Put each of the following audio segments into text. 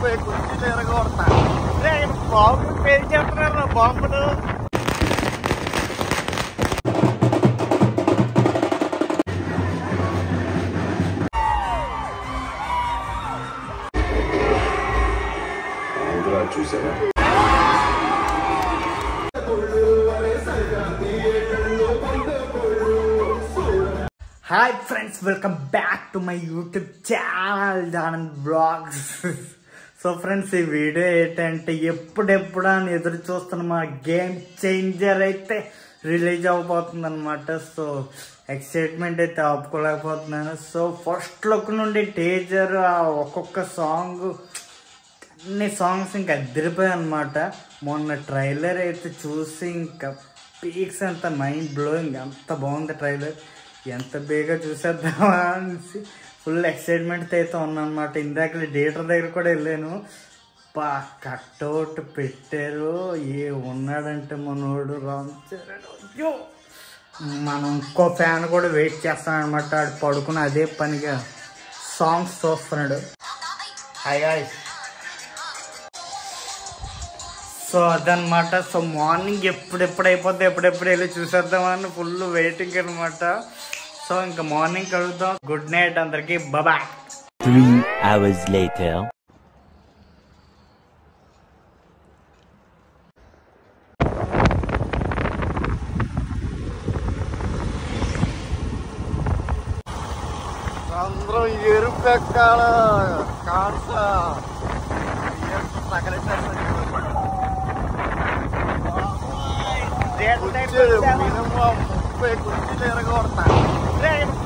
30 కుర్చీలు ఎరగొడతా. బాంబులు పేరు చెప్తున్నారు బాంబులు. చూసారా? Hi friends, welcome back to my YouTube channel Anand blogs. So friends, ఈ వీడియో ఏంటంటే ఎప్పుడెప్పుడు అని ఎదురు చూస్తున్న మా గేమ్ చేంజర్ అయితే రిలీజ్ అవ్వబోతుంది అనమాట. సో ఎక్సైట్మెంట్ అయితే ఆపుకోలేకపోతున్నాను. సో ఫస్ట్ లుక్ నుండి టీజర్, ఒక్కొక్క సాంగ్, అన్ని సాంగ్స్ ఇంకా అదిరిపోయాయి అనమాట. మొన్న ట్రైలర్ అయితే చూసి ఇంకా పీక్స్ అంత మైండ్ బ్లోయింగ్, అంత బాగుంది ట్రైలర్. ఎంత బేగా చూసేద్దామా అనేసి ఫుల్ ఎక్సైట్మెంట్ అయితే ఉన్నానమాట. ఇందాక థియేటర్ దగ్గర కూడా వెళ్ళాను. కట్అవుట్ పెట్టారు, ఉన్నాడంటే మనోడు రామ్ చరణ్. అయ్యో, మనం ఇంకో ఫ్యాన్ కూడా వెయిట్ చేస్తానమాట. ఆడు పడుకుని అదే పనిగా సాంగ్స్ చూస్తున్నాడు. Hi guys. సో అదనమాట. సో మార్నింగ్ ఎప్పుడెప్పుడు అయిపోతే ఎప్పుడెప్పుడు వెళ్ళి చూసేద్దామని ఫుల్ వెయిటింగ్ అనమాట. సో ఇంకా మార్నింగ్ కలుద్దాం. గుడ్ నైట్ అందరికి, బాయ్. 3 hours later. అందరూ ఎరుపు ఎక్కాల కార్స్ మినిమం 30 కుర్చీలు ఎరగొడతా.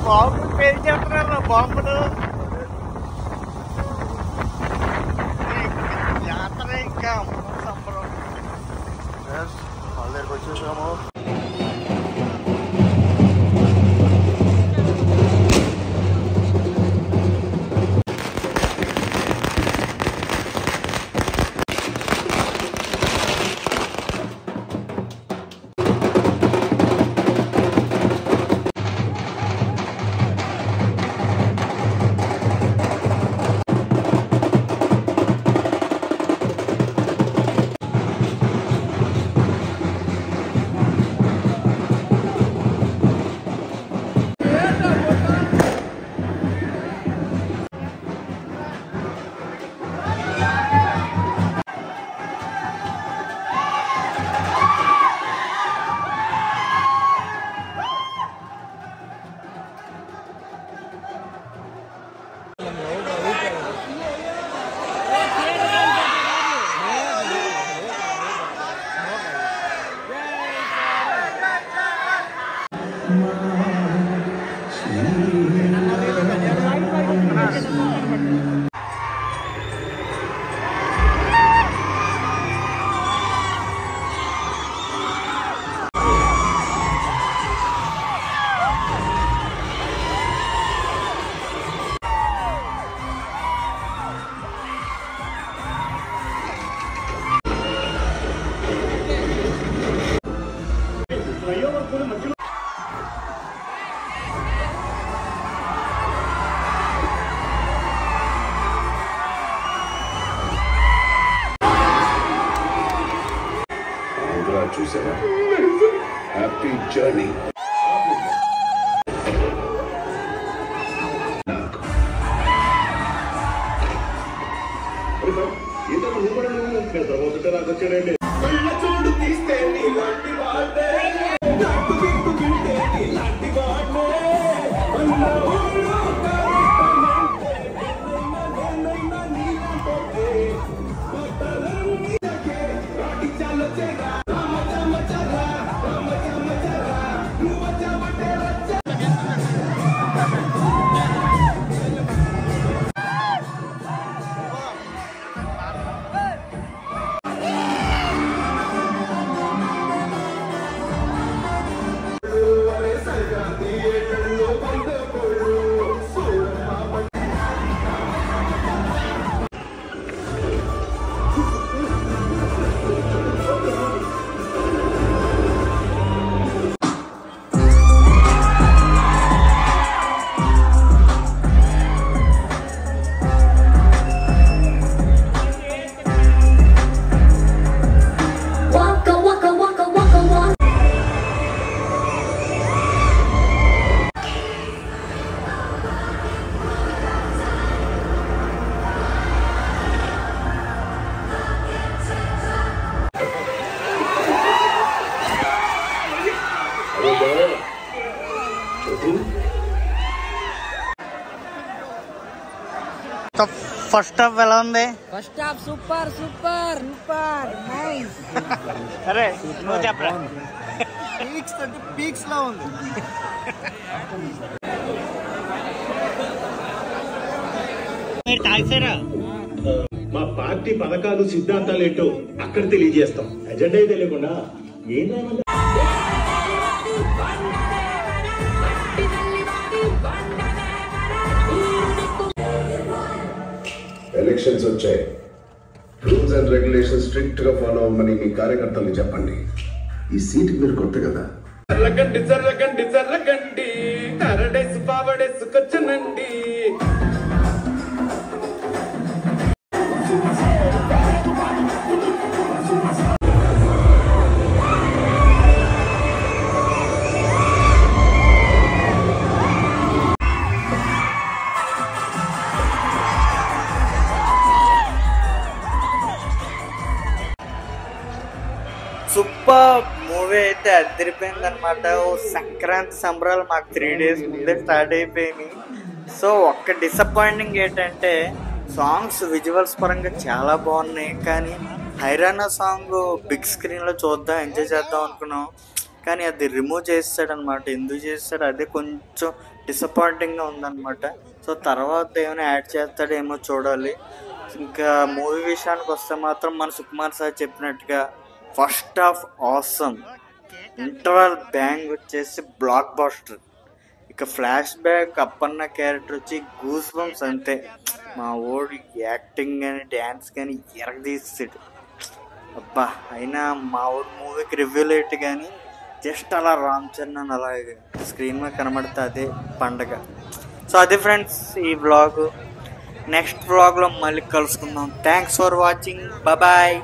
బాంబులు పేరు చెప్తున్నారు బాంబులు. జాతర ఇంకా సంబరం. వాళ్ళ దగ్గరకు వచ్చేసాము. చూసారా? Happy journey. చూడు తీస్తే నీలాంటి వాడే ఫస్ట్ హాఫ్ ఎలా ఉంది? First half super super super nice. అరే నువ్వు చెప్పరా. పీక్స్ లో ఉంది. మీరు తాగిసారా? మా పార్టీ పథకాలు సిద్ధాంతాలు ఏంటో అక్కడ తెలియజేస్తాం. ఎజెండా తెలియకుండా ఏమైనా ఎలక్షన్స్ వచ్చాయి. రూల్స్ అండ్ రెగ్యులేషన్ స్ట్రిక్ట్ గా ఫాలో అవ్వమని మీ కార్యకర్తల్ని చెప్పండి. ఈ సీట్ మీరు కొత్త కదా. జర్రగండి జర్రగండి జర్రగండి తరడేసు పావడేసుకొచ్చనండి. సూపర్ మూవీ అయితే అదిరిపోయింది అనమాట. సంక్రాంతి సంబరాలు మాకు 3 days ముందే స్టార్ట్ అయిపోయినాయి. సో ఒక్క డిసప్పాయింటింగ్ ఏంటంటే సాంగ్స్ విజువల్స్ పరంగా చాలా బాగున్నాయి, కానీ హైరానా సాంగ్ బిగ్ స్క్రీన్లో చూద్దాం ఎంజాయ్ చేద్దాం అనుకున్నాం, కానీ అది రిమూవ్ చేస్తాడనమాట. ఎందుకు చేస్తాడు అదే కొంచెం డిసప్పాయింటింగ్గా ఉందన్నమాట. సో తర్వాత ఏమైనా యాడ్ చేస్తాడేమో చూడాలి. ఇంకా మూవీ విషయానికి వస్తే మాత్రం మన సుకుమార్ సార్ చెప్పినట్టుగా first half awesome, interval bang వచ్చేసి బ్లాక్ బాస్టర్. ఇక ఫ్లాష్ బ్యాక్ అప్పన్న క్యారెక్టర్ వచ్చి గూస్ బంప్స్ అంతే. మా ఓడి యాక్టింగ్ కానీ డ్యాన్స్ కానీ ఎరగదీస్తాడు అబ్బా. అయినా మా ఊరు మూవీకి రివ్యూ లేట్ కానీ జస్ట్ అలా రామ్ చరణ్ అలా స్క్రీన్ మీద కనబడితే అదే పండగ. సో అదే ఫ్రెండ్స్ ఈ వ్లాగ్. నెక్స్ట్ వ్లాగ్లో మళ్ళీ కలుసుకుందాం. Thanks for watching. బాయ్.